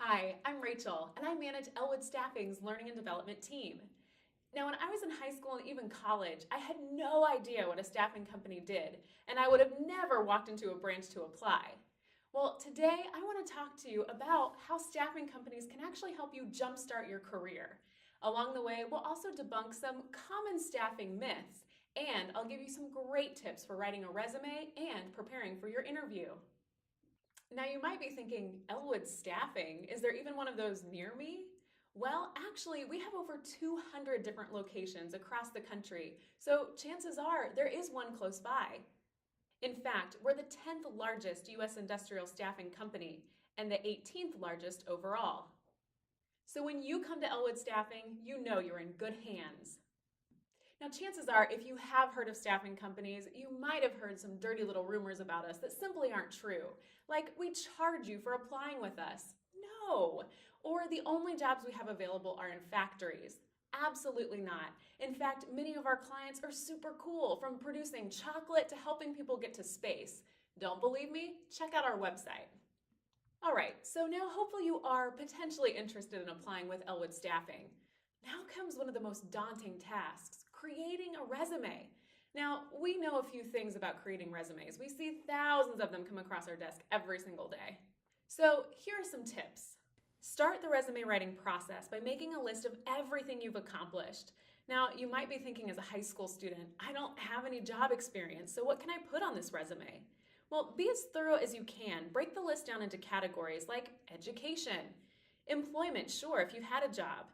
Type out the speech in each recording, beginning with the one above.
Hi, I'm Rachel, and I manage Elwood Staffing's Learning and Development team. Now, when I was in high school and even college, I had no idea what a staffing company did, and I would have never walked into a branch to apply. Well, today I want to talk to you about how staffing companies can actually help you jumpstart your career. Along the way, we'll also debunk some common staffing myths, and I'll give you some great tips for writing a resume and preparing for your interview. Now, you might be thinking, Elwood Staffing, is there even one of those near me? Well, actually, we have over 200 different locations across the country, so chances are there is one close by. In fact, we're the 10th largest U.S. industrial staffing company and the 18th largest overall. So when you come to Elwood Staffing, you know you're in good hands. Now, chances are, if you have heard of staffing companies, you might have heard some dirty little rumors about us that simply aren't true. Like, we charge you for applying with us. No. Or the only jobs we have available are in factories. Absolutely not. In fact, many of our clients are super cool, from producing chocolate to helping people get to space. Don't believe me? Check out our website. All right, so now hopefully you are potentially interested in applying with Elwood Staffing. Now comes one of the most daunting tasks, creating a resume. Now, we know a few things about creating resumes. We see thousands of them come across our desk every single day. So here are some tips. Start the resume writing process by making a list of everything you've accomplished. Now, you might be thinking as a high school student, I don't have any job experience, so what can I put on this resume? Well, be as thorough as you can. Break the list down into categories like education, employment, sure, if you've had a job,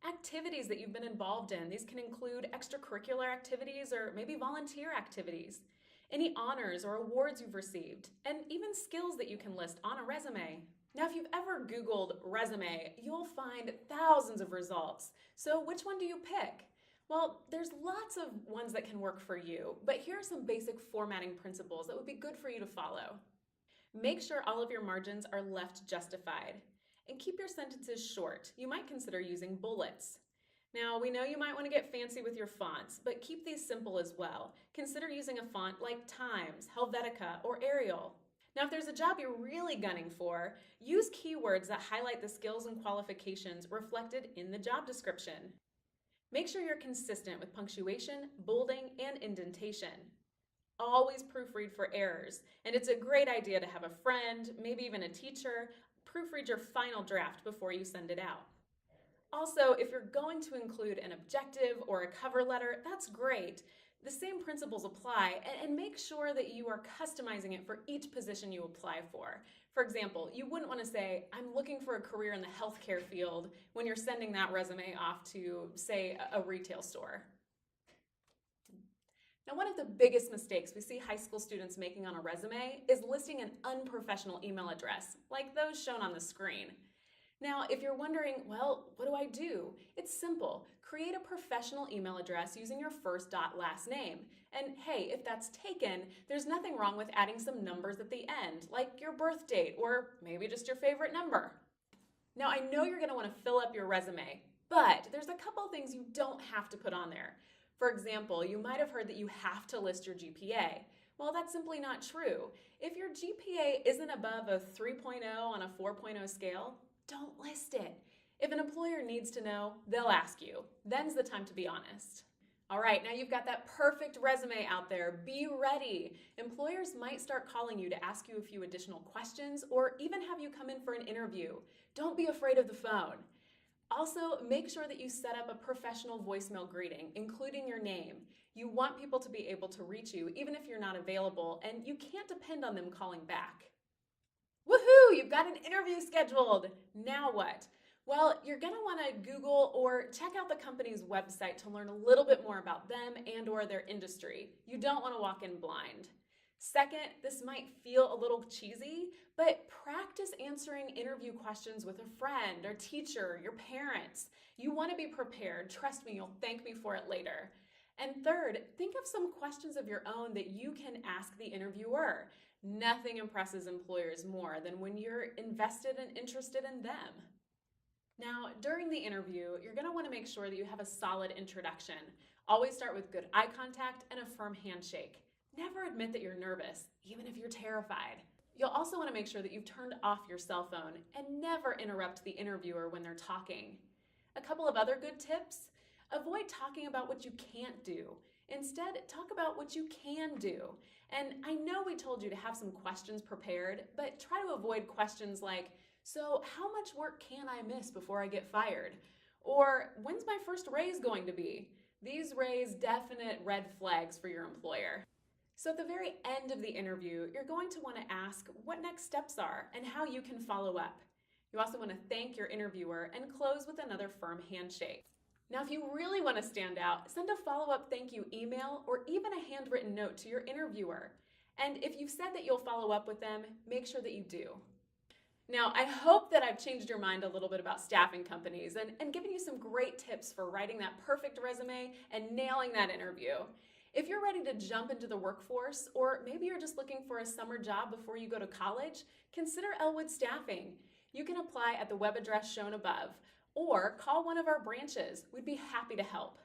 activities that you've been involved in. These can include extracurricular activities or maybe volunteer activities, any honors or awards you've received, and even skills that you can list on a resume. Now, if you've ever Googled resume, you'll find thousands of results. So which one do you pick? Well, there's lots of ones that can work for you, but here are some basic formatting principles that would be good for you to follow. Make sure all of your margins are left justified, and keep your sentences short. You might consider using bullets. Now, we know you might want to get fancy with your fonts, but keep these simple as well. Consider using a font like Times, Helvetica, or Arial. Now, if there's a job you're really gunning for, use keywords that highlight the skills and qualifications reflected in the job description. Make sure you're consistent with punctuation, bolding, and indentation. Always proofread for errors, and it's a great idea to have a friend, maybe even a teacher, proofread your final draft before you send it out. Also, if you're going to include an objective or a cover letter, that's great. The same principles apply, and make sure that you are customizing it for each position you apply for. For example, you wouldn't want to say, I'm looking for a career in the healthcare field when you're sending that resume off to, say, a retail store. Now, one of the biggest mistakes we see high school students making on a resume is listing an unprofessional email address, like those shown on the screen. Now, if you're wondering, well, what do I do? It's simple. Create a professional email address using your first dot last name. And hey, if that's taken, there's nothing wrong with adding some numbers at the end, like your birth date or maybe just your favorite number. Now, I know you're going to want to fill up your resume, but there's a couple things you don't have to put on there. For example, you might have heard that you have to list your GPA. Well, that's simply not true. If your GPA isn't above a 3.0 on a 4.0 scale, don't list it. If an employer needs to know, they'll ask you. Then's the time to be honest. All right, now you've got that perfect resume out there. Be ready. Employers might start calling you to ask you a few additional questions or even have you come in for an interview. Don't be afraid of the phone. Also, make sure that you set up a professional voicemail greeting, including your name. You want people to be able to reach you even if you're not available, and you can't depend on them calling back. Woohoo! You've got an interview scheduled. Now what? Well, you're going to want to Google or check out the company's website to learn a little bit more about them and or their industry. You don't want to walk in blind. Second, this might feel a little cheesy, but practice answering interview questions with a friend or teacher, your parents. You want to be prepared. Trust me, you'll thank me for it later. And third, think of some questions of your own that you can ask the interviewer. Nothing impresses employers more than when you're invested and interested in them. Now, during the interview, you're going to want to make sure that you have a solid introduction. Always start with good eye contact and a firm handshake. Never admit that you're nervous, even if you're terrified. You'll also want to make sure that you've turned off your cell phone and never interrupt the interviewer when they're talking. A couple of other good tips: avoid talking about what you can't do. Instead, talk about what you can do. And I know we told you to have some questions prepared, but try to avoid questions like, so how much work can I miss before I get fired? Or when's my first raise going to be? These raise definite red flags for your employer. So at the very end of the interview, you're going to want to ask what next steps are and how you can follow up. You also want to thank your interviewer and close with another firm handshake. Now, if you really want to stand out, send a follow-up thank you email or even a handwritten note to your interviewer. And if you've said that you'll follow up with them, make sure that you do. Now, I hope that I've changed your mind a little bit about staffing companies and given you some great tips for writing that perfect resume and nailing that interview. If you're ready to jump into the workforce, or maybe you're just looking for a summer job before you go to college, consider Elwood Staffing. You can apply at the web address shown above, or call one of our branches. We'd be happy to help.